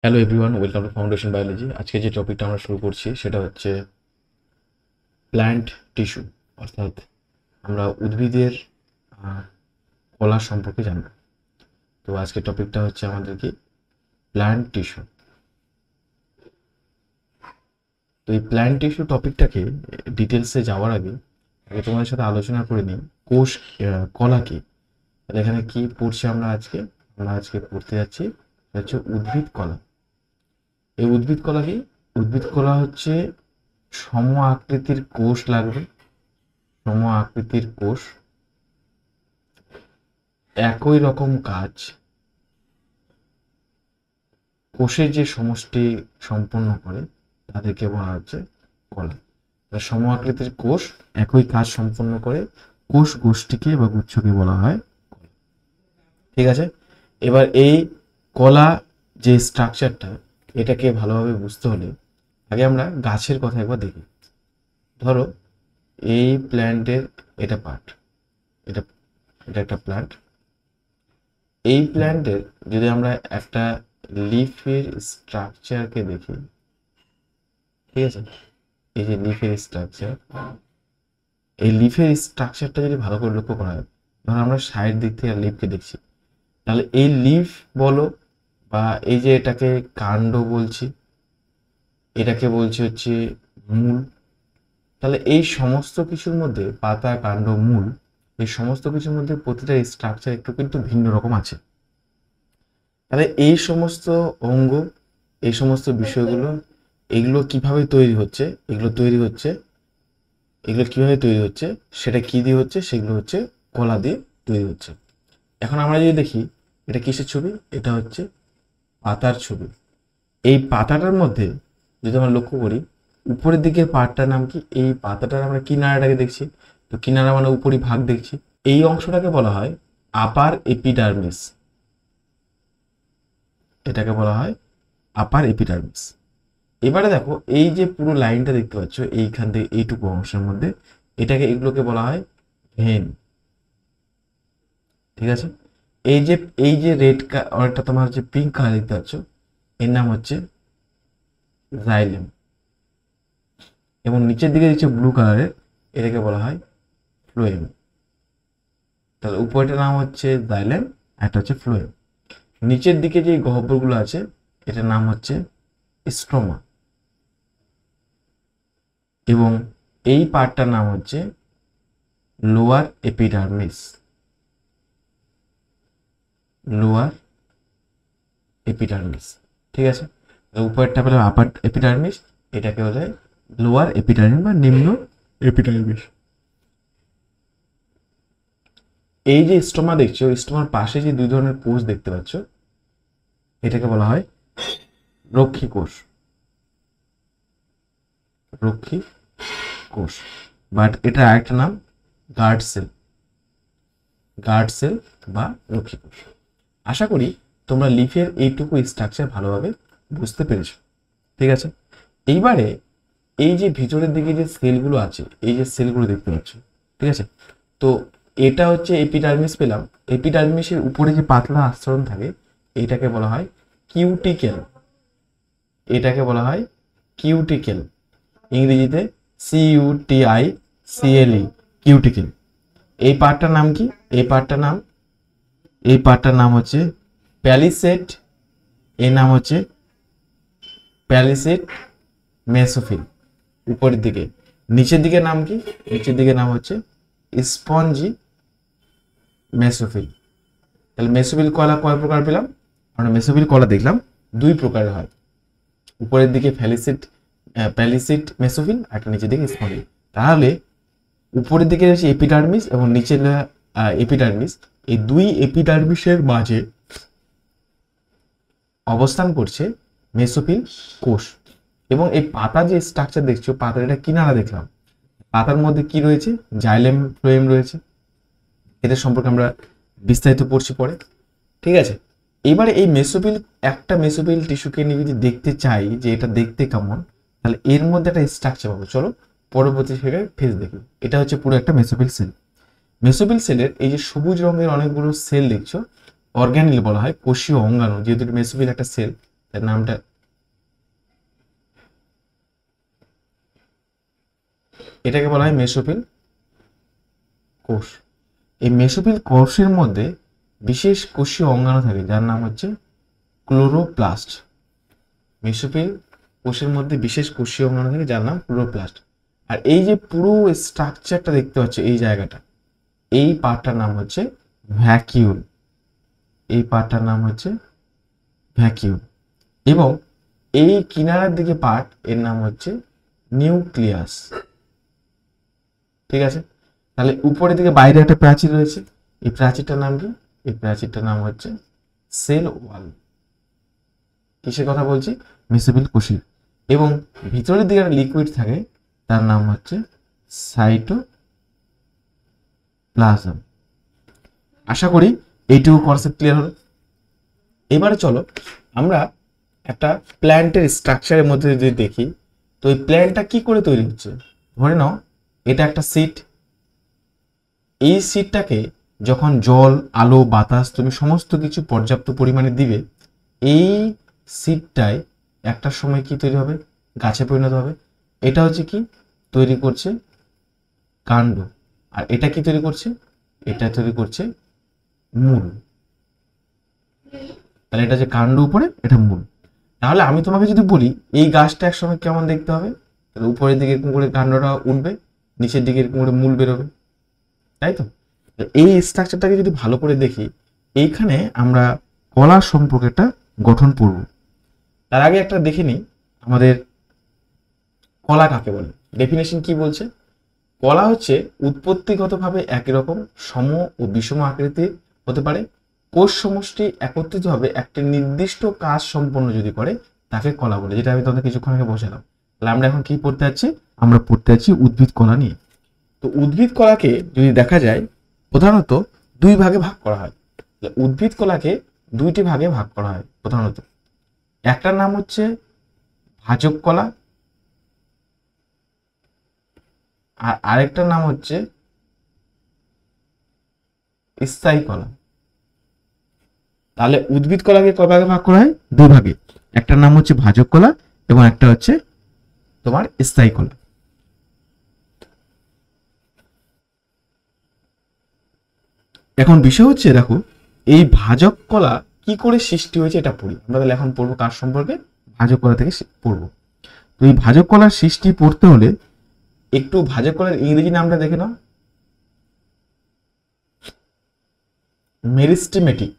Hello everyone, welcome to foundation biology. আজকে যে টপিকটা আমরা শুরু করছি সেটা হচ্ছে প্ল্যান্ট টিস্যু, অর্থাৎ আমরা উদ্ভিদের আহ, কলা সম্পর্কে জানব। তো আজকের টপিকটা হচ্ছে আমাদের কি প্ল্যান্ট টিস্যু। তো এই প্ল্যান্ট টিস্যু টপিকটাকে ডিটেলসে যাওয়ার আগে তোমাদের সাথে আলোচনা করে নিই কোষ কলা কি। তাহলে এখানে কি পড়ছি আমরা আজকে পড়তে যাচ্ছি সেটা হচ্ছে উদ্ভিদ কলা। এই উদ্ভিদ কলা কি? উদ্ভিদ কলা হচ্ছে সম আকৃতির কোষ লাগবে, সম আকৃতির কোষ, একই রকম কাজ, কোষের যে সমষ্টি সম্পন্ন করে তাদেরকে বলা হচ্ছে কলা। সম আকৃতির কোষ একই কাজ সম্পন্ন করে কোষ গোষ্ঠীকে বা গুচ্ছকে বলা হয় কলা। ঠিক আছে, এবার এই কলা যে স্ট্রাকচারটা, এটাকে ভালোভাবে বুঝতে হলে আগে আমরা গাছের কথা একবার দেখি। ধরো এই প্ল্যান্টের এটা পার্ট, এটা এটা একটা প্ল্যান্ট। এই প্ল্যান্টের যদি আমরা একটা লিফের স্ট্রাকচারকে দেখি, ঠিক আছে, এই যে লিফের স্ট্রাকচার, এই লিফের স্ট্রাকচারটা যদি ভালো করে লক্ষ্য করা হয়, ধরো আমরা সাইড দিক থেকে লিফকে দেখছি, তাহলে এই লিফ বলো বা এই যে এটাকে কাণ্ড বলছি, এটাকে বলছি হচ্ছে মূল। তাহলে এই সমস্ত কিছুর মধ্যে পাতা, কাণ্ড, মূল, এই সমস্ত কিছুর মধ্যে প্রতিটা স্ট্রাকচার একটু কিন্তু ভিন্ন রকম আছে। তাহলে এই সমস্ত অঙ্গ, এই সমস্ত বিষয়গুলো, এগুলো কিভাবে তৈরি হচ্ছে, এগুলো কিভাবে তৈরি হচ্ছে, সেটা কি দিয়ে হচ্ছে, সেগুলো হচ্ছে কলা দিয়ে তৈরি হচ্ছে। এখন আমরা যদি দেখি এটা কিসের ছবি, এটা হচ্ছে পাতার ছবি। এই পাতাটার মধ্যে যদি আমরা লক্ষ্য করি, উপরের দিকের পার্টটার নাম কি? এই পাতাটার আমরা কিনারাটাকে দেখছি, তো কিনারা মানে উপরি ভাগ দেখছি। এই অংশটাকে বলা হয় আপার এপিডার্মিস, এটাকে বলা হয় আপার এপিডার্মিস। এবারে দেখো এই যে পুরো লাইনটা দেখতে পাচ্ছ এইখান থেকে এইটুকু অংশের মধ্যে, এগুলোকে বলা হয় ভেন। ঠিক আছে, এই যে রেড অনেকটা তোমার হচ্ছে পিঙ্ক কালার দেখতে পাচ্ছ, এর নাম হচ্ছে জাইলেম। এবং নিচের দিকে দিচ্ছে ব্লু কালারের, এটাকে বলা হয় ফ্লোয়েম। তাহলে উপরেটার নাম হচ্ছে জাইলেম, একটা হচ্ছে ফ্লোয়েম। নিচের দিকে যে গহ্বরগুলো আছে এটার নাম হচ্ছে স্ট্রোমা, এবং এই পার্টটার নাম হচ্ছে লোয়ার এপিডার্মিস, লোয়ার এপিডার্মিস। ঠিক আছে, উপরেরটা পেলাম আপার এপিডার্মিস, এটাকে বলে লোয়ার এপিডার্মিস বা নিম্ন এপিডার্মিস। এই যে স্টোমা দেখছো, স্টোমার পাশে যে দুই ধরনের কোষ দেখতে পাচ্ছ, এটাকে বলা হয় রক্ষী কোষ, রক্ষী কোষ, বাট এটা আরেকটা নাম গার্ড সেল, গার্ড সেল বা রক্ষী কোষ। আশা করি তোমরা লিফের এইটুকু স্ট্রাকচার ভালোভাবে বুঝতে পেরেছো। ঠিক আছে, এইবারে এই যে ভিতরের দিকে যে সেলগুলো আছে, এই যে সেলগুলো দেখতে পাচ্ছ, ঠিক আছে, তো এটা হচ্ছে এপিডার্মিস পেলাম। এপিডার্মিসের উপরে যে পাতলা আস্তরণ থাকে এটাকে বলা হয় কিউটিকেল, এটাকে বলা হয় কিউটিকেল, ইংরেজিতে CUTICLE, কিউটিকেল। এই পার্টটার নাম কি? এই পার্টটার নাম হচ্ছে প্যালিসেড, এর নাম হচ্ছে প্যালিসেড মেসোফিল উপরের দিকে। নিচের দিকে নাম কি? নিচের দিকে নাম হচ্ছে স্পঞ্জি মেসোফিল। তাহলে মেসোফিল কলা কয় প্রকার পেলাম? আমরা মেসোফিল কলা দেখলাম দুই প্রকারের হয়, উপরের দিকে প্যালিসিড মেসোফিল, আর নিচের দিকে স্পঞ্জি। তাহলে উপরের দিকে রয়েছে এপিডার্মিস এবং নিচের এপিডার্মিস, এই দুই এপিডার্মিসের মাঝে অবস্থান করছে মেসোফিল কোষ। এবং এই পাতা যে স্ট্রাকচার দেখছো, পাতার এটা কিনারা দেখলাম, পাতার মধ্যে কি রয়েছে? জাইলেম, ফ্লোয়েম রয়েছে। এদের সম্পর্কে আমরা বিস্তারিত পড়ছি পরে। ঠিক আছে, এবারে এই একটা মেসোফিল টিস্যুকে নিয়ে যদি দেখতে চাই যে এটা দেখতে কেমন, তাহলে এর মধ্যে একটা স্ট্রাকচার পাবো। চলো পরবর্তী ফেজ দেখি। এটা হচ্ছে পুরো একটা মেসোফিল সেল। মেসোফিল সেলের এই যে সবুজ রঙের অনেকগুলো সেল দেখছো, অর্গানেল বলা হয়, কোষীয় অঙ্গাণু, যেহেতু মেসোফিল একটা সেল, তার নামটা এটাকে বলা হয় মেসোফিল কোষ। এই মেসোফিল কোষের মধ্যে বিশেষ কোষীয় অঙ্গাণু থাকে যার নাম হচ্ছে ক্লোরোপ্লাস্ট। মেসোফিল কোষের মধ্যে বিশেষ কোষীয় অঙ্গাণু থাকে যার নাম ক্লোরোপ্লাস্ট। আর এই যে পুরো স্ট্রাকচারটা দেখতে পাচ্ছ, এই জায়গাটা, এই পার্টটার নাম হচ্ছে ভ্যাকিউল। এই পার্টটার নাম হচ্ছে ভ্যাকিউল। এবং এই কিনারার দিকে পার্ট, এর নাম হচ্ছে নিউক্লিয়াস। ঠিক আছে, তাহলে উপরের দিকে বাইরে একটা প্রাচীর রয়েছে, এই প্রাচীরটার নাম কি? এই প্রাচীরটার নাম হচ্ছে সেল ওয়াল। কিসের কথা বলছি? মেসোফিল কোষের। এবং ভিতরের দিকে একটা লিকুইড থাকে, তার নাম হচ্ছে সাইটোপ্লাজম। আশা করি এইটুকু কনসেপ্ট ক্লিয়ার হলো। এবারে চলো আমরা একটা প্ল্যান্টের স্ট্রাকচারের মধ্যে যদি দেখি, তো এই প্ল্যান্টটা কি করে তৈরি হচ্ছে। ধরে নাও এটা একটা সিট। এই সিটটাকে যখন জল, আলো, বাতাস তুমি সমস্ত কিছু পর্যাপ্ত পরিমাণে দিবে, এই সিটটায় একটা সময় কি তৈরি হবে? গাছে পরিণত হবে। এটা হচ্ছে কি তৈরি করছে? কাণ্ড। আর এটা কি তৈরি করছে? এটা তৈরি করছে মূল। তাহলে এটা যে কাণ্ড উপরে, এটা মূল। তাহলে আমি তোমাকে যদি বলি এই গাছটা একসময় কেমন দেখতে হবে, তাহলে উপরের দিকে এরকম করে কাণ্ডটা উঠবে, নিচের দিকে এরকম করে মূল বেরোবে, তাই তো? এই স্ট্রাকচারটাকে যদি ভালো করে দেখি, এইখানে আমরা কলা সম্পর্কে একটা গঠন পড়ব। তার আগে একটা দেখে নিই আমাদের কলা কাকে বলে। ডেফিনেশন কি বলছে? কলা হচ্ছে উৎপত্তিগতভাবে একই রকম সম ও বিষম আকৃতির হতে পারে। কোষ সমষ্টি একত্রিতভাবে একটি নির্দিষ্ট কাজ সম্পন্ন যদি করে তাকে কলা বলে, যেটা আমি তোমাদের কিছুক্ষণ আগে বসালাম। তাহলে আমরা এখন কি পড়তে যাচ্ছি? আমরা পড়তে যাচ্ছি উদ্ভিদ কলা নিয়ে। তো উদ্ভিদ কলাকে যদি দেখা যায় প্রধানত দুই ভাগে ভাগ করা হয়। উদ্ভিদ কলাকে দুইটি ভাগে ভাগ করা হয় প্রধানত। একটার নাম হচ্ছে ভাজক কলা, আর আরেকটার নাম হচ্ছে স্থায়ী কলা। তাহলে উদ্ভিদ কলাকে কয় ভাগে ভাগ করা হয়? দুই ভাগে। একটার নাম হচ্ছে ভাজক কলা এবং একটা হচ্ছে তোমার স্থায়ী কলা। এখন বিষয় হচ্ছে দেখো, এই ভাজক কলা কি করে সৃষ্টি হয়েছে এটা পড়ি আমরা। তাহলে এখন পড়বো কার সম্পর্কে? ভাজক কলা থেকে পড়বো। তো এই ভাজক কলার সৃষ্টি পড়তে হলে একটু ভাজক কলার ইংরেজি নামটা দেখে নাও, মেরিস্টেমেটিক।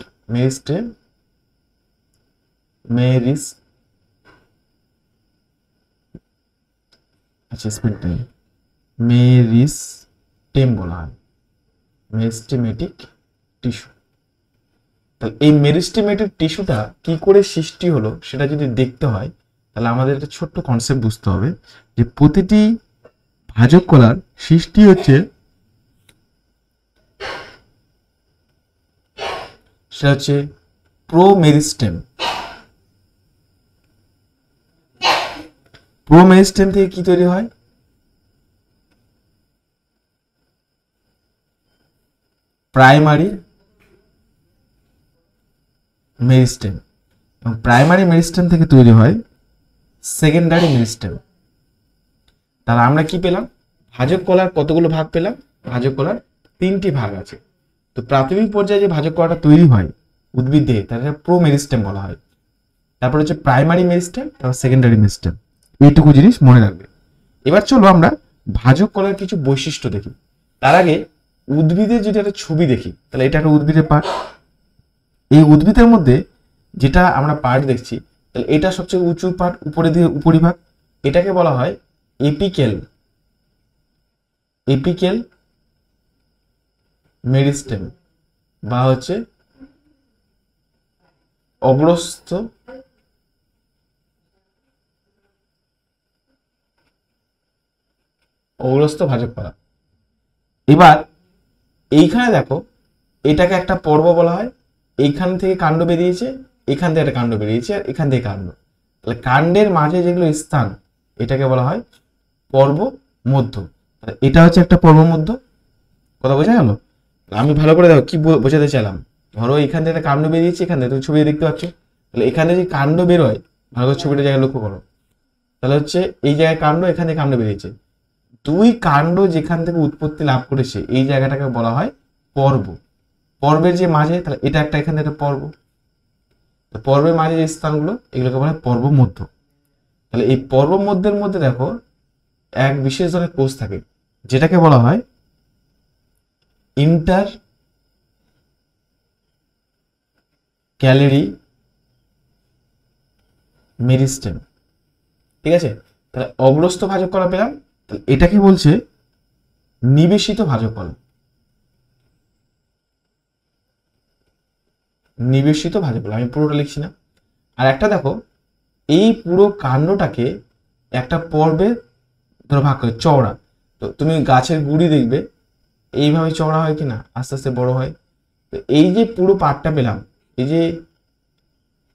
আচ্ছা স্পেলিংটা নেই, মেরিস্টেম বলা হয়, মেরিস্টেমেটিক টিস্যু। তাহলে এই মেরিস্টেমেটিক টিস্যুটা কি করে সৃষ্টি হলো সেটা যদি দেখতে হয়, তাহলে আমাদের একটা ছোট্ট কনসেপ্ট বুঝতে হবে যে প্রতিটি ভাজক কলার সৃষ্টি হচ্ছে, সেটা হচ্ছে প্রোমেরিস্টেম। প্রোমেরিস্টেম থেকে কি তৈরি হয়? Primary meristem. এবং প্রাইমারি মেরিস্টেম থেকে তৈরি হয় সেকেন্ডারি মেরিস্টেম। তাহলে আমরা কি পেলাম? ভাজক কলার কতগুলো ভাগ পেলাম? ভাজক কলার তিনটি ভাগ আছে। তো প্রাথমিক পর্যায়ে যে ভাজক কলাটা তৈরি হয় উদ্ভিদ দেহে, তাকে প্রোমেরিস্টেম বলা হয়। তারপর হচ্ছে প্রাইমারি মেরিস্টেম, তারপর সেকেন্ডারি মেরিস্টেম। এইটুকু জিনিস মনে রাখবে। এবার চলো আমরা ভাজক কলার কিছু বৈশিষ্ট্য দেখি। তার আগে উদ্ভিদের যদি একটা ছবি দেখি, তাহলে এটা একটা উদ্ভিদের পার্ট। এই উদ্ভিদের মধ্যে যেটা আমরা পার্ট দেখছি, তাহলে এটা সবচেয়ে উঁচু পার্ট, উপরে দিয়ে উপরিভাগ। এটাকে বলা হয় এপিক্যাল মেরিস্টেম বা হচ্ছে অগ্রস্থ ভাজক কলা। এবার এইখানে দেখো, এটাকে একটা পর্ব বলা হয়। এইখান থেকে কাণ্ড বেরিয়েছে, এখান থেকে একটা কাণ্ড বেরিয়েছে, আর এখান থেকে কাণ্ড। তাহলে কাণ্ডের মাঝে যেগুলো স্থান, এটাকে বলা হয় পর্ব মধ্য। এটা হচ্ছে একটা পর্ব মধ্য। কথা বোঝা গেল? আমি ভালো করে দেখো কি বোঝাতে চাইলাম। ধরো এখান থেকে একটা কাণ্ড বেরিয়েছে, এখান থেকে তুমি ছবি দেখতে পাচ্ছ, তাহলে এখানে যে কাণ্ড বেরোয়, ভালো করে ছবিটা জায়গায় লক্ষ্য করো, তাহলে হচ্ছে এই জায়গায় কাণ্ড, এখানে কাণ্ড বেরিয়েছে, দুই কাণ্ড যেখান থেকে উৎপত্তি লাভ করেছে এই জায়গাটাকে বলা হয় পর্ব। পর্বের যে মাঝে, তাহলে এটা একটা এখানে একটা পর্ব, তো পর্বের মাঝে যে স্থানগুলো এগুলোকে বলা হয় পর্ব মধ্য। তাহলে এই পর্ব মধ্যের মধ্যে দেখো এক বিশেষ ধরনের কোষ থাকে যেটাকে বলা হয় ইন্টার ক্যালারি মেরিস্টেম। ঠিক আছে, তাহলে অগ্রস্থ ভাজক কলা পেলাম, তাহলে এটাকে বলছে নিবেশিত ভাজক কলা। নিবেশিত ভাজক কলা, আমি পুরোটা লিখছি না। আর একটা দেখো, এই পুরো কাণ্ডটাকে একটা পর্বে ধরো ভাগ করে চওড়া, তো তুমি গাছের গুড়ি দেখবে এইভাবে চওড়া হয় কিনা, আস্তে আস্তে বড় হয়। তো এই যে পুরো পাটটা পেলাম, এই যে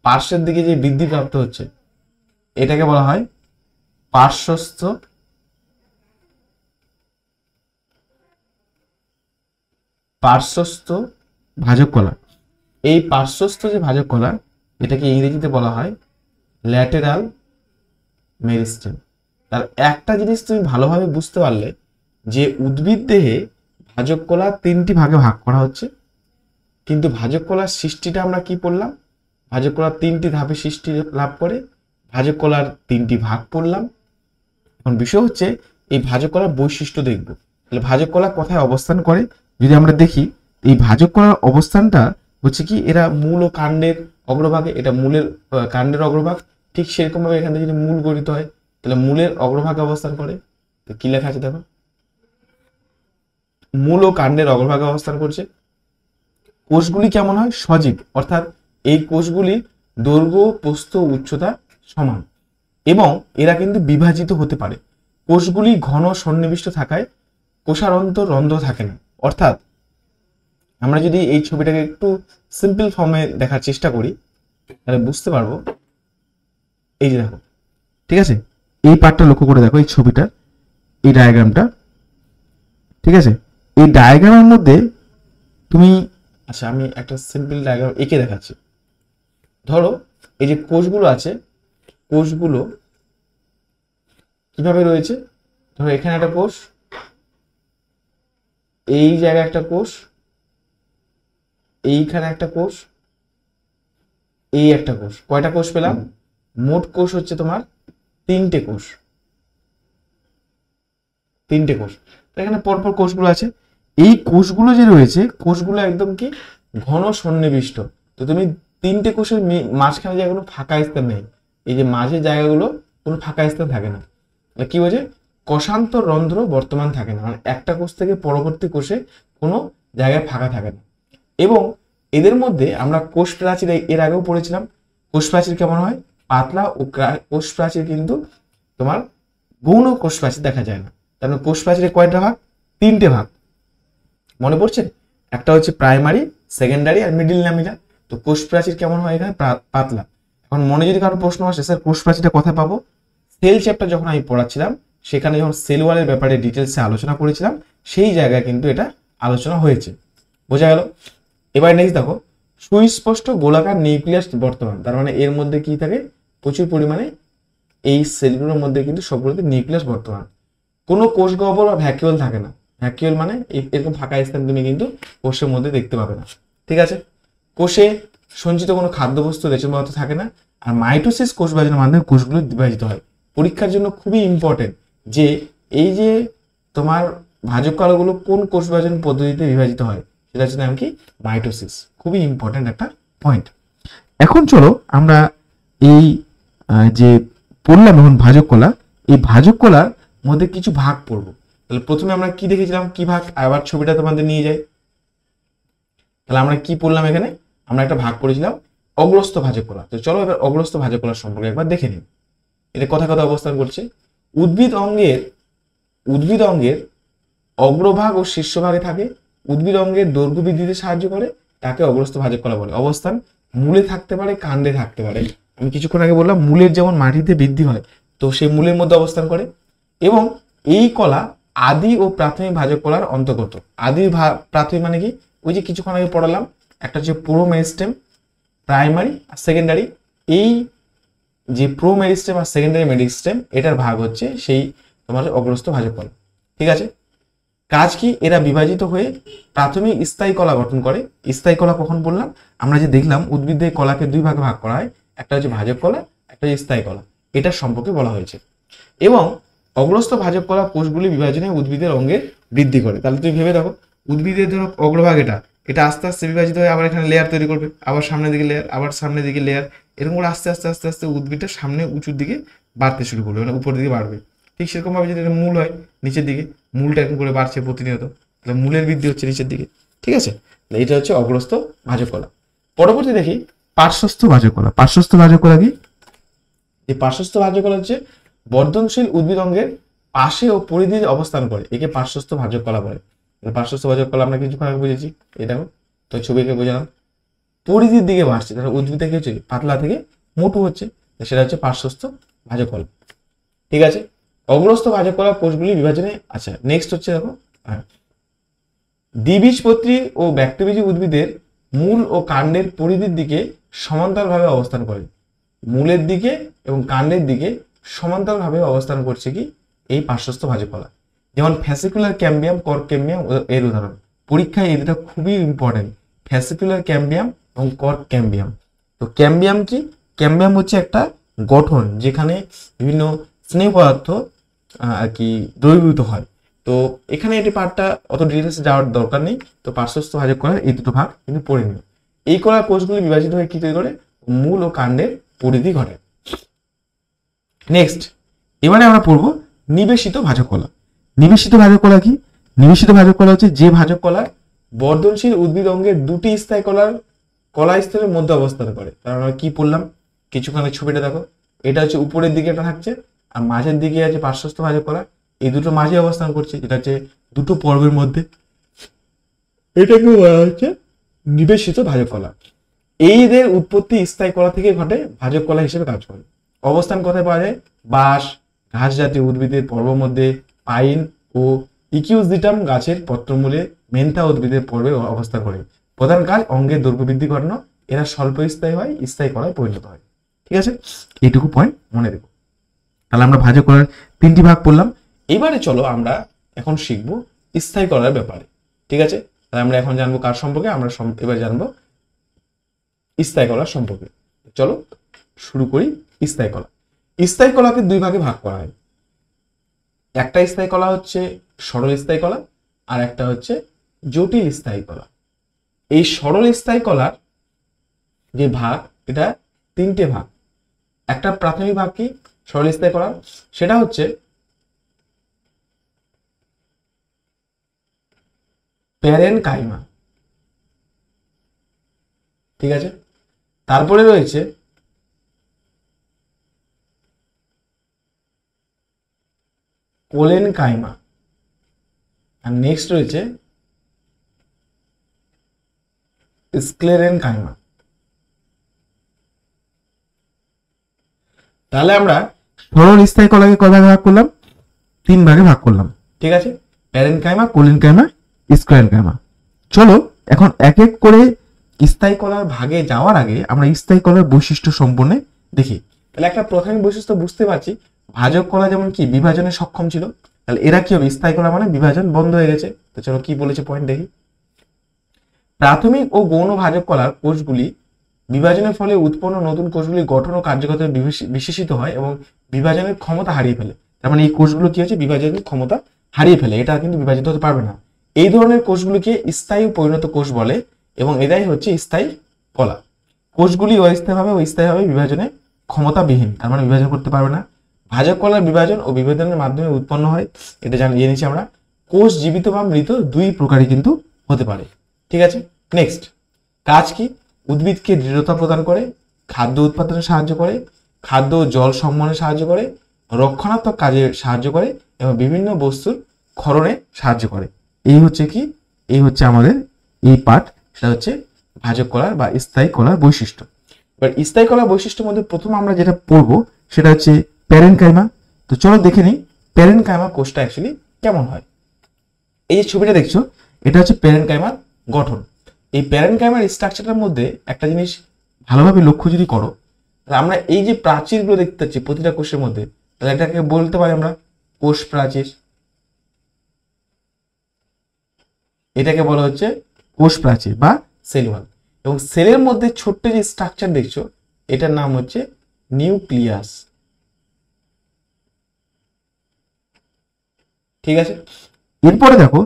পার্শ্বের দিকে যে বৃদ্ধি প্রাপ্ত হচ্ছে এটাকে বলা হয় পার্শ্বস্থ পার্শ্বস্থ ভাজক কলা। এই পার্শ্বস্থ যে ভাজক কলা এটাকে ইংরেজিতে বলা হয় ল্যাটেরাল মেরিস্টেম। তার একটা জিনিস তুমি ভালোভাবে বুঝতে পারলে যে উদ্ভিদ দেহে ভাজক কলা তিনটি ভাগে ভাগ করা হচ্ছে, কিন্তু ভাজক কলার সৃষ্টিটা আমরা কি পড়লাম, ভাজক কলার তিনটি ধাপে সৃষ্টি লাভ করে, ভাজক কলার তিনটি ভাগ পড়লাম। এখন বিষয় হচ্ছে এই ভাজক কলার বৈশিষ্ট্য দেখব। তাহলে ভাজক কলা কোথায় অবস্থান করে যদি আমরা দেখি, এই ভাজক কলার অবস্থানটা হচ্ছে কি, এরা মূল ও কাণ্ডের অগ্রভাগে, এটা মূলের কাণ্ডের অগ্রভাগ, ঠিক সেরকম ভাবে এখান থেকে যদি মূল গঠিত হয় তাহলে মূলের অগ্রভাগে অবস্থান করে। তো কি লেখা আছে দেখো, মূল ও কাণ্ডের অগ্রভাগে অবস্থান করছে। কোষগুলি কেমন হয়, সজীব, অর্থাৎ এই কোষগুলি দৈর্ঘ্য প্রস্থ উচ্চতা সমান এবং এরা কিন্তু বিভাজিত হতে পারে। কোষগুলি ঘন সন্নিবিষ্ট থাকায় কোষারন্তর রন্ধ্র থাকে না। অর্থাৎ আমরা যদি এই ছবিটাকে একটু সিম্পল ফর্মে দেখার চেষ্টা করি তাহলে বুঝতে পারবো। এই যে দেখো, ঠিক আছে, এই পার্টটা লক্ষ্য করে দেখো, এই ছবিটা, এই ডায়াগ্রামটা, ঠিক আছে, এই ডায়াগ্রামের মধ্যে তুমি, আচ্ছা আমি একটা সিম্পল ডায়াগ্রাম এঁকে দেখাচ্ছি। ধরো এই যে কোষগুলো আছে, কোষগুলো কিভাবে রয়েছে, ধরো এখানে একটা কোষ, এই জায়গায় একটা কোষ, এইখানে একটা কোষ, এই একটা কোষ, কয়টা কোষ পেলাম, মোট কোষ হচ্ছে তোমার তিনটে কোষ, তিনটে কোষ। এখানে পরপর কোষগুলো আছে, এই কোষগুলো যে রয়েছে কোষগুলো একদম কি ঘন সন্নিবিষ্ট। তো তুমি তিনটে কোষের মাঝখানে জায়গাগুলো ফাঁকা স্থান নেই, এই যে মাঝের জায়গাগুলো কোনো ফাঁকা স্থান থাকে না। কি বোঝে, কোষান্তর রন্ধ্র বর্তমান থাকে না, মানে একটা কোষ থেকে পরবর্তী কোষে কোনো জায়গায় ফাঁকা থাকে না। এবং এদের মধ্যে আমরা কোষ প্রাচীর এর আগেও পড়েছিলাম, কোষ প্রাচীর কেমন হয়, পাতলা, ও কোষ প্রাচীর কিন্তু তোমার গৌণ কোষ প্রাচীর দেখা যায় না। তার মানে কোষ প্রাচীরের কয়টা ভাগ, তিনটে ভাগ, মনে পড়ছে, একটা হচ্ছে প্রাইমারি, সেকেন্ডারি আর মিডিল ল্যামিনা। তো কোষ প্রাচীর কেমন হয়, এখানে পাতলা। এখন মনে যদি কারো প্রশ্ন আসে স্যার কোষ প্রাচীরটা কোথায় পাবো, সেল চ্যাপ্টার যখন আমি পড়াচ্ছিলাম সেখানে যখন সেল ওয়ালের ব্যাপারে ডিটেলসে আলোচনা করেছিলাম সেই জায়গায় কিন্তু এটা আলোচনা হয়েছে, বোঝা গেল। এবার নেক্সট দেখো, সুস্পষ্ট গোলাকার নিউক্লিয়াস বর্তমান, তার মানে এর মধ্যে কি থাকে, প্রচুর পরিমাণে এই সেলগুলোর মধ্যে কিন্তু সবগুলোতে নিউক্লিয়াস বর্তমান। কোনো কোষ গহ্বর বা ভ্যাকিউল থাকে না, ভ্যাকিউল মানে এরকম ফাঁকা স্থান তুমি কিন্তু কোষের মধ্যে দেখতে পাবে না। ঠিক আছে, কোষে সঞ্চিত কোনো খাদ্যবস্তু রেচন পদার্থ থাকে না। আর মাইটোসিস কোষ বিভাজনের মাধ্যমে কোষগুলো বিভাজিত হয়। পরীক্ষার জন্য খুবই ইম্পর্টেন্ট যে এই যে তোমার ভাজক কলাগুলো কোন কোষ বিভাজন পদ্ধতিতে বিভাজিত হয়, সেটা হচ্ছে নাম কি, মাইটোসিস। খুবই ইম্পর্টেন্ট একটা পয়েন্ট। এখন চলো আমরা এই যে পড়লাম এখন ভাজক কলা, এই ভাজক কলার মধ্যে কিছু ভাগ পড়বো। তাহলে প্রথমে আমরা কি দেখেছিলাম, কি ভাগ, আবার ছবিটা তোমাদের নিয়ে যাই। তাহলে আমরা কি পড়লাম, এখানে আমরা একটা ভাগ পড়েছিলাম অগ্রস্থ ভাজক কলা। তো চলো এবার অগ্রস্থ ভাজক কলার সম্পর্কে একবার দেখে নিই, এটা কোথায় কোথায় অবস্থান করছে। উদ্ভিদ অঙ্গের অগ্রভাগ ও শীর্ষভাগে থাকে। উদ্ভিদ অঙ্গের দৈর্ঘ্য বৃদ্ধিতে সাহায্য করে, তাকে অগ্রস্থ ভাজক কলা বলে। অবস্থান মূলে থাকতে পারে, কাণ্ডে থাকতে পারে। আমি কিছুক্ষণ আগে বললাম মূলের যেমন মাটিতে বৃদ্ধি হয়, তো সেই মূলের মধ্যে অবস্থান করে। এবং এই কলা আদি ও প্রাথমিক ভাজক কলার অন্তর্গত। আদি প্রাথমিক মানে কি, ওই যে কিছুক্ষণ আগে পড়ালাম, একটা হচ্ছে পুরো মেরিস্টেম, প্রাইমারি আর সেকেন্ডারি। এই যে প্রো মেরিস্টেম আর সেকেন্ডারি মেরিস্টেম এটার ভাগ হচ্ছে সেই তোমার অগ্রস্থ ভাজক কলা। ঠিক আছে, কাজ কি, এরা বিভাজিত হয়ে প্রাথমিক স্থায়ী কলা গঠন করে। স্থায়ী কলা কখন বললাম, আমরা যে দেখলাম উদ্ভিদের কলাকে দুই ভাগে ভাগ করা হয়, একটা হচ্ছে ভাজক কলা, একটা হচ্ছে স্থায়ী কলা, এটার সম্পর্কে বলা হয়েছে। এবং অগ্রস্থ ভাজক কলা কোষগুলি বিভাজনে উদ্ভিদের অঙ্গের বৃদ্ধি করে। তাহলে তুমি ভেবে দেখো, উদ্ভিদের ধরো অগ্রভাগ এটা আস্তে আস্তে বিভাজিত হয়ে আবার এখানে লেয়ার তৈরি করবে, আবার সামনের দিকে লেয়ার, আবার সামনের দিকে লেয়ার, এরকম করে আস্তে আস্তে আস্তে আস্তে উদ্ভিদটা সামনে উঁচুর দিকে বাড়তে শুরু করবে, মানে উপর দিকে বাড়বে। ঠিক সেরকম ভাবে যদি এটা মূল হয় নিচের দিকে, মূলটা এরকম করে বাড়ছে প্রতিনিয়ত, তাহলে মূলের বৃদ্ধি হচ্ছে নিচের দিকে। ঠিক আছে, এটা হচ্ছে অগ্রস্থ ভাজক কলা। পরবর্তী দেখি পার্শ্বস্থ ভাজক কলা। পার্শ্বস্থ ভাজক কলা কি? এই পার্শ্বস্থ ভাজক কলা হচ্ছে বর্ধনশীল উদ্ভিদ অঙ্গের পাশে ও পরিধিতে অবস্থান করে, একে পার্শ্বস্থ ভাজক কলা বলে। পার্শ্বস্থ ভাজক কলা আমরা কিছুক্ষণ আগে বুঝেছি, এই দেখো তো ছবিকে বোঝালাম, পরিধির দিকে বাড়ছে, তাহলে উদ্ভিদটা কি হচ্ছে, পাতলা থেকে মোটু হচ্ছে, সেটা হচ্ছে পার্শ্বস্থ ভাজক কলা। ঠিক আছে, অগ্রস্থ ভাজক কলা কোষগুলি বিভাজনে। আচ্ছা, নেক্সট হচ্ছে দেখো, দ্বিবীজপত্রী ও ব্যাক্টেরিবীজী উদ্ভিদের মূল ও কাণ্ডের পরিধির দিকে সমান্তরালভাবে অবস্থান করে। মূলের দিকে এবং কাণ্ডের দিকে সমান্তরালভাবে অবস্থান করছে কি এই পার্শ্বস্থ ভাজক কলা। যেমন ফ্যাসিকুলার ক্যাম্বিয়াম, কর্ক ক্যাম্বিয়াম এর উদাহরণ। পরীক্ষায় এই দুটো খুবই ইম্পর্টেন্ট, ফ্যাসিকুলার ক্যাম্বিয়াম এবং কর্ক ক্যাম্বিয়াম। তো ক্যাম্বিয়াম কি? ক্যাম্বিয়াম হচ্ছে একটা গঠন যেখানে বিভিন্ন স্নেহ পদার্থ আর কি দ্রবীভূত হয়। তো এখানে এটি পার্টটা অত ডিটেলসে যাওয়ার দরকার নেই। তো পার্শ্বস্থ ভাজক কলার এই দুটো ভাগ কিন্তু পড়ে নিও। এই কলার কোষগুলি বিভাজিত হয়ে কি তৈরি করে? মূল ও কাণ্ডের পরিধি ঘটে। নেক্সট, এবারে আমরা পড়বো নিবেশিত ভাজক কলা। নিবেশিত ভাজক কলা কি? নিবেশিত ভাজক কলা হচ্ছে যে ভাজক কলা বর্ধনশীল উদ্ভিদ অঙ্গের দুটি স্থায়ী কলা স্তরের মধ্যে অবস্থান করে। তার আমরা কি পড়লাম কিছুক্ষণ ছবিটা দেখো, এটা হচ্ছে উপরের দিকে এটা থাকছে আর মাঝের দিকে আছে পার্শ্বস্থ ভাজক কলা, এই দুটো মাঝে অবস্থান করছে, এটা হচ্ছে দুটো পর্বের মধ্যে, এটাকে বলা হচ্ছে নিবেশিত ভাজক কলা। এইদের উৎপত্তি স্থায়ী কলা থেকে ঘটে, ভাজক কলা হিসেবে কাজ করে। অবস্থান কোথায় পাওয়া যায়? বাঁশ, ঘাস জাতীয় উদ্ভিদের পর্বের মধ্যে, পাইন ও ইকিউজিটাম গাছের পত্রমূলে, মেন্থা উদ্ভিদের পর্বে অবস্থান করে। প্রধান কাজ অঙ্গের দৈর্ঘ্য বৃদ্ধি ঘটানো। এরা স্বল্প স্থায়ী হয়, স্থায়ী কলায় পরিণত হয়। ঠিক আছে, এইটুকু পয়েন্ট মনে রেখো। তাহলে আমরা ভাজক কলার তিনটি ভাগ পড়লাম। এবারে চলো আমরা এখন শিখবো স্থায়ী কলার ব্যাপারে। ঠিক আছে, তাহলে আমরা এখন জানবো কার সম্পর্কে? আমরা এবার জানবো স্থায়ী কলার সম্পর্কে। চলো শুরু করি। স্থায়ী কলা। স্থায়ী কলাকে দুই ভাগে ভাগ করা হয়। একটা স্থায়ী কলা হচ্ছে সরল স্থায়ী কলা, আর একটা হচ্ছে জটিল স্থায়ী কলা। এই সরল স্থায়ী কলার যে ভাগ, এটা তিনটে ভাগ। একটা প্রাথমিক ভাগ কি সরল স্থায়ী কলার, সেটা হচ্ছে প্যারেনকাইমা। ঠিক আছে, তারপরে রয়েছে কোলেনকাইমা, আর নেক্সট রয়েছে স্ক্লেরেনকাইমা। তাহলে আমরা সরল স্থায়ী কলাকে কয় ভাগে ভাগ করলাম? তিন ভাগে ভাগ করলাম। ঠিক আছে, প্যারেনকাইমা, কোলেনকাইমা, স্ক্লেরেনকাইমা। চলো এখন এক এক করে স্থায়ী কলার ভাগে যাওয়ার আগে আমরা স্থায়ী কলার বৈশিষ্ট্য সম্পর্কে দেখি। তাহলে একটা প্রাথমিক বৈশিষ্ট্য বুঝতে পারছি, ভাজক কলা যেমন কি বিভাজনে সক্ষম ছিল, তাহলে এরা কি হবে? স্থায়ী কলা মানে বিভাজন বন্ধ হয়ে গেছে। তো চলো কি বলেছে পয়েন্ট দেখি। প্রাথমিক ও গৌণ ভাজক কলার কোষগুলি বিভাজনের ফলে উৎপন্ন নতুন কোষগুলি গঠন ও কার্যকতায় বিশেষিত হয় এবং বিভাজনের ক্ষমতা হারিয়ে ফেলে। তার মানে এই কোষগুলো কি হচ্ছে? বিভাজনের ক্ষমতা হারিয়ে ফেলে, এটা কিন্তু বিভাজিত হতে পারবে না। এই ধরনের কোষগুলিকে স্থায়ী পরিণত কোষ বলে এবং এটাই হচ্ছে স্থায়ী কলা। কোষগুলি অস্থায়ীভাবে ও স্থায়ীভাবে বিভাজনে ক্ষমতাবিহীন, তার মানে বিভাজন করতে পারবে না। ভাজক কলার বিভাজন ও বিভেদনের মাধ্যমে উৎপন্ন হয়, এটা জেনেছি আমরা। কোষ জীবিত বা মৃত দুই প্রকারই কিন্তু হতে পারে। ঠিক আছে, নেক্সট, কাজ কি? উদ্ভিদকে দৃঢ়তা প্রদান করে, খাদ্য উৎপাদনে সাহায্য করে, খাদ্য ও জল সংবহনে সাহায্য করে, রক্ষণাত্মক কাজে সাহায্য করে এবং বিভিন্ন বস্তুর ক্ষরণে সাহায্য করে। এই হচ্ছে কি? এই হচ্ছে আমাদের এই পার্ট, সেটা হচ্ছে ভাজক কলার বা স্থায়ী কলার বৈশিষ্ট্য। এবার স্থায়ী কলার বৈশিষ্ট্যের মধ্যে প্রথম আমরা যেটা পড়বো সেটা হচ্ছে প্যারেনকাইমা। তো চলো দেখে নিই প্যারেনকাইমা কোষটা অ্যাকচুয়ালি কেমন হয়। এই যে ছবিটা দেখছো, এটা হচ্ছে প্যারেনকাইমার গঠন। এই প্যারেনকাইমার স্ট্রাকচারটার মধ্যে একটা জিনিস ভালোভাবে লক্ষ্য যদি করো, তাহলে আমরা এই যে প্রাচীরগুলো দেখতে পাচ্ছি প্রতিটা কোষের মধ্যে, তাহলে এটাকে বলতে পারি আমরা কোষ প্রাচীর। এটাকে বলা হচ্ছে কোষ প্রাচীর বা সেল ওয়াল। এবং সেলের মধ্যে ছোট্ট যে স্ট্রাকচার দেখছো এটার নাম হচ্ছে নিউক্লিয়াস। ঠিক আছে, এরপরে দেখো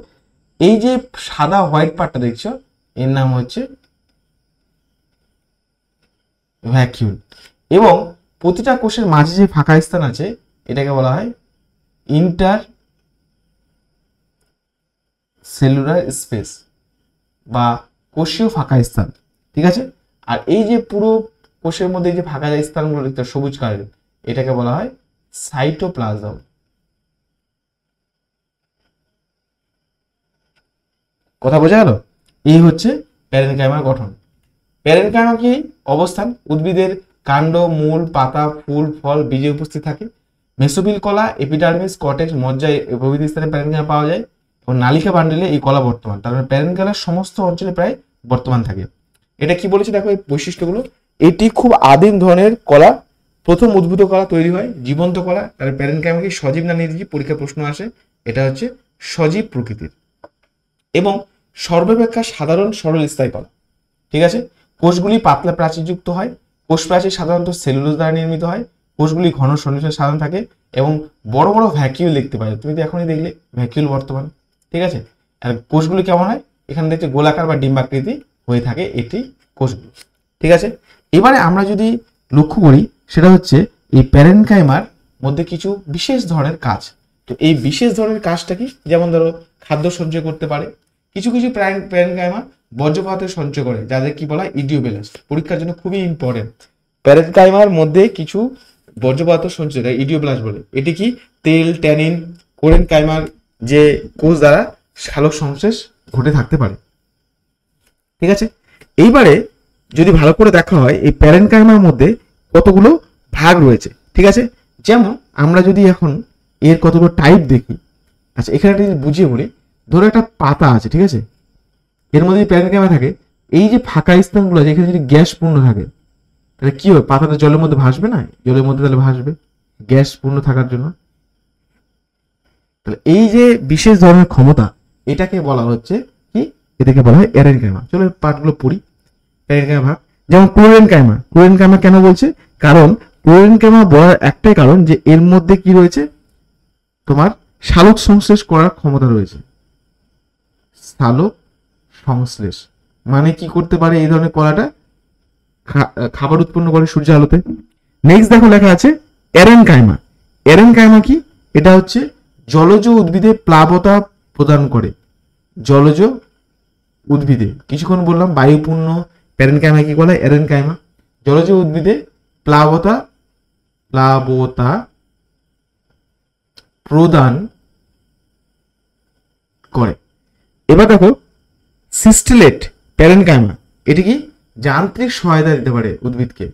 এই যে সাদা হোয়াইট পার্টটা দেখছো এর নাম হচ্ছে ভ্যাকিউল। এবং প্রতিটা কোষের মাঝে যে ফাঁকা স্থান আছে এটাকে বলা হয় ইন্টার সেলুলার স্পেস বা কোষীয় ফাঁকা স্থান। ঠিক আছে, আর এই যে পুরো কোষের মধ্যে যে ফাঁকা স্থানগুলো দেখতে সবুজ কালারের এটাকে বলা হয় সাইটোপ্লাজম। কথা বোঝা গেল? এই হচ্ছে প্যারেনকাইমার গঠন। প্যারেনকাইমা কি অবস্থান? উদ্ভিদের কাণ্ড, মূল, পাতা, ফুল, ফল, বীজে উপস্থিত থাকে। মেসোফিল কলা, এপিডার্মিস, কর্টেক্স, মজ্জা প্রভৃতি স্থানে প্যারেনকাইমা পাওয়া যায় এবং নালিকা বান্ডেলে এই কলা বর্তমান। তার মানে প্যারেনকাইমার সমস্ত অঞ্চলে প্রায় বর্তমান থাকে। এটা কি বলেছে দেখো এই বৈশিষ্ট্যগুলো। এটি খুব আদিম ধরনের কলা, প্রথম উদ্ভূত কলা তৈরি হয় জীবন্ত কলা। তার প্যারেনকাইমা কি সজীব না নির্জীব পরীক্ষা প্রশ্ন আসে, এটা হচ্ছে সজীব প্রকৃতির এবং সর্বাপেক্ষা সাধারণ সরল স্থায়ী কলা। ঠিক আছে, কোষগুলি পাতলা প্রাচীরযুক্ত হয়। কোষ প্রাচীর সাধারণত সেলুলোজ দ্বারা নির্মিত হয়। কোষগুলি ঘন সন্নিবেশ সাধারণ থাকে এবং বড় বড় ভ্যাকিউল দেখতে পাই। তুমি তো এখনই দেখলে ভ্যাকিউল বর্তমান। ঠিক আছে, আর কোষগুলি কেমন হয়? এখানে দেখতে গোলাকার বা ডিম্বাকৃতি হয়ে থাকে এটি কোষগুলো। ঠিক আছে, এবারে আমরা যদি লক্ষ্য করি সেটা হচ্ছে এই প্যারেনকাইমার মধ্যে কিছু বিশেষ ধরনের কাজ। তো এই বিশেষ ধরনের কাজটা কি? যেমন ধরো খাদ্য সঞ্চয় করতে পারে। কিছু কিছু প্যারেনকাইমা বর্জ্য পদার্থ সঞ্চয় করে, যাদের কি বলা হয় ইডিওবেলাস। পরীক্ষার জন্য খুবই ইম্পর্টেন্ট। প্যারেনকাইমার মধ্যে কিছু বর্জ্য পদার্থ সঞ্চয় করে, ইডিওবেলাস বলে। এটি কি? তেল, ট্যানিন, কোরেনকাইমার যে কোষ দ্বারা সালোক সংশ্লেষ ঘটে থাকতে পারে। ঠিক আছে, এইবারে যদি ভালো করে দেখা হয় এই প্যারেনকাইমার মধ্যে কতগুলো ভাগ রয়েছে। ঠিক আছে, যেমন আমরা যদি এখন এর কতগুলো টাইপ দেখি। আচ্ছা, এখানে একটা জিনিস বুঝিয়ে বলি। ধরো একটা পাতা আছে, ঠিক আছে, এর মধ্যে প্যারেনকাইমা থাকে। এই যে ফাঁকা স্থানগুলো আছে এখানে যদি গ্যাস পূর্ণ থাকে তাহলে কি হবে? পাতাটা জলের মধ্যে ভাসবে না? জলের মধ্যে তাহলে ভাসবে গ্যাস পূর্ণ থাকার জন্য। তাহলে এই যে বিশেষ ধরনের ক্ষমতা এটাকে বলা হচ্ছে কি? এটাকে বলা হয় প্যারেনকাইমা। চলো পার্টগুলো পড়ি। প্যারেনকাইমা ভাগ, যেমন ক্লোরেনকাইমা। ক্লোরেনকাইমা কেন বলছে? কারণ ক্লোরেনকাইমা বলার একটাই কারণ যে এর মধ্যে কি রয়েছে, তোমার সালোক সংশ্লেষ করার ক্ষমতা রয়েছে। সালোক সংশ্লেষ মানে কি করতে পারে এই ধরনের কলাটা? খাবার উৎপন্ন করে সূর্য আলোতে। নেক্সট দেখো লেখা আছে এরেনকাইমা। এরেনকাইমা কি? এটা হচ্ছে জলজ উদ্ভিদে প্লাবতা প্রদান করে। জলজ উদ্ভিদে কিছুক্ষণ বললাম বায়ুপূর্ণ প্যারেনকাইমা কি বলে? এরেনকাইমা। জলজ উদ্ভিদে প্লাবতা প্রদান করে। এবার দেখো সিস্টেলেট প্যারেনকাইমা। এটি কি? যান্ত্রিক সহায়তা দিতে পারে উদ্ভিদকে।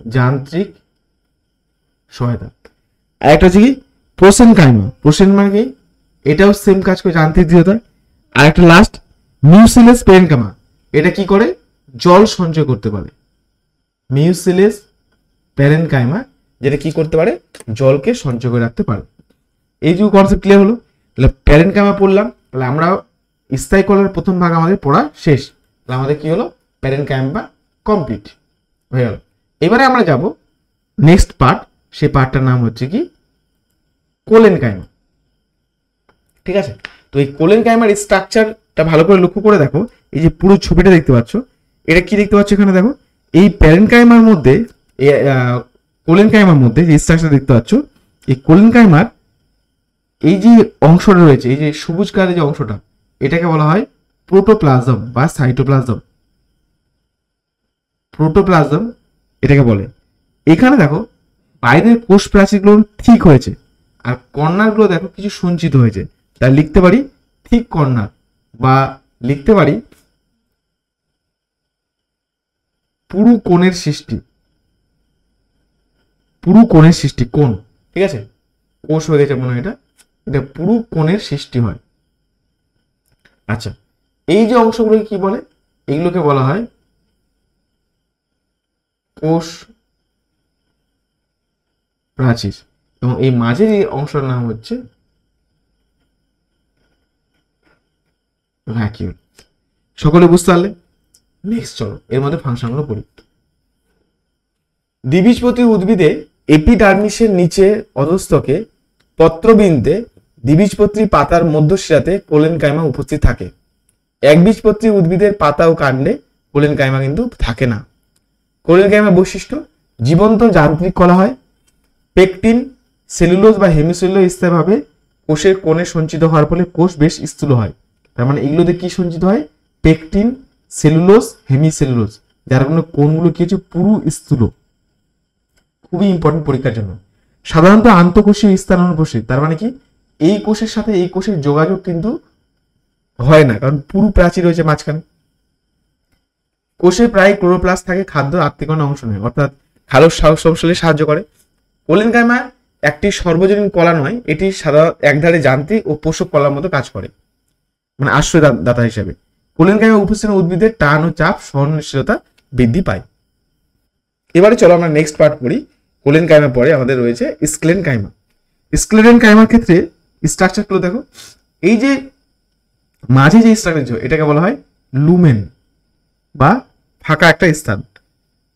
যান্ত্রিক সহায়তা। আরেকটা হচ্ছে কি? প্রোসেনকাইমা। প্রোসেন মানে কি? এটাও সেম কাজ করে, যান্ত্রিক দৃঢ়তা। আর একটা লাস্ট মিউসিলেস প্যারেনকাইমা। এটা কি করে? জল সঞ্চয় করতে পারে। মিউসিলেস প্যারেনকাইমা যেটা কি করতে পারে? জলকে সঞ্চয় করে রাখতে পারে। এই যে কনসেপ্ট ক্লিয়ার হলো। তাহলে প্যারেনকাইমা পড়লাম, তাহলে আমরা স্থায়ী কলার প্রথম ভাগ আমাদের পড়া শেষ। তাহলে আমাদের কি হলো? প্যারেনকাইমা কমপ্লিট হয়ে গেল। এবারে আমরা যাব নেক্সট পার্ট। সেই পার্টটার নাম হচ্ছে কি? কোলেনকাইমা। ঠিক আছে, তো এই কোলেনকাইমার স্ট্রাকচারটা ভালো করে লক্ষ্য করে দেখো। এই যে পুরো ছবিটা দেখতে পাচ্ছ, এটা কি দেখতে পাচ্ছ এখানে? দেখো এই প্যারেনকাইমার মধ্যে কোলেনকাইমার মধ্যে যে স্ট্রাকচার দেখতে পাচ্ছ, এই কোলেনকাইমার এই যে অংশটা রয়েছে, এই যে সবুজ কালারের যে অংশটা, এটাকে বলা হয় প্রোটোপ্লাজম বা সাইটোপ্লাজম। প্রোটোপ্লাজম এটাকে বলে। এখানে দেখো বাইরের কোষ প্রাচীরগুলো ঠিক হয়েছে আর কর্নারগুলো দেখো কিছু সঞ্চিত হয়েছে। তাই লিখতে পারি ঠিক কর্নার বা লিখতে পারি পুরু কোণের সৃষ্টি। পুরু কোণের সৃষ্টি, কোণ। ঠিক আছে, কোষ হয়ে গেছে মনে হয় এটা। এটা পুরু কোণের সৃষ্টি হয়। আচ্ছা, এই যে অংশগুলোকে কি বলে? এগুলোকে বলা হয় কোষ প্রাচীর এবং এই মাঝের এই অংশের নাম হচ্ছে ভ্যাকিউল। সকলে বুঝতে পারলে? নেক্সট চলো এর মধ্যে ফাংশনগুলো পড়ি। দ্বিবীজপত্রী উদ্ভিদে এপিডার্মিসের নিচে অধস্তকে পত্রবিন্দে দ্বিবীজপত্রী পাতার মধ্যশিরাতে কোলেনকাইমা উপস্থিত থাকে। একবীজপত্রী উদ্ভিদের পাতা ও কাণ্ডে কোলেনকাইমা কিন্তু থাকে না। কোলেনকাইমা বৈশিষ্ট্য: জীবন্ত যান্ত্রিক কলা হয়, পেকটিন, সেলুলোজ বা হেমিসেলুলোজ স্থায়ীভাবে কোষের কোণে সঞ্চিত হওয়ার ফলে কোষ বেশ স্থূল হয়। তার মানে এগুলোতে কি সঞ্চিত হয়? পেকটিন, সেলুলোজ, হেমিসেলুলোজ, যার কারণে কোণগুলো কি হচ্ছে? পুরু স্থূল। খুবই ইম্পর্টেন্ট পরীক্ষার জন্য। সাধারণত আন্তঃকোষীয় স্থানানুপ্রসারী, তার মানে কি এই কোষের সাথে এই কোষের যোগাযোগ কিন্তু হয় না, কারণ পুরু প্রাচীর রয়েছে মাঝখানে। কোষে প্রায় ক্লোরোপ্লাস্ট থাকে, খাদ্য আত্তীকরণে অংশ নেয়, অর্থাৎ খাদ্য সংশ্লেষে সাহায্য করে। কোলেনকাইমা একটি সর্বজনীন কলা নয়, এটি সাধারণত একধারে যান্ত্রিক ও পোষক কলার মতো কাজ করে, মানে আশ্রয়দাতা হিসেবে। কোলেনকাইমা উপস্থিত উদ্ভিদের টান ও চাপ সহনশীলতা বৃদ্ধি পায়। এবারে চলো আমরা নেক্সট পার্ট পড়ি। কোলেনকাইমা পরে আমাদের রয়েছে স্ক্লেরেনকাইমা। স্ক্লেরেনকাইমার ক্ষেত্রে স্ট্রাকচারগুলো দেখো। এই যে মাঝে যে স্ট্রাকচার, এটাকে বলা হয় লুমেন বা ফাঁকা একটা স্থান।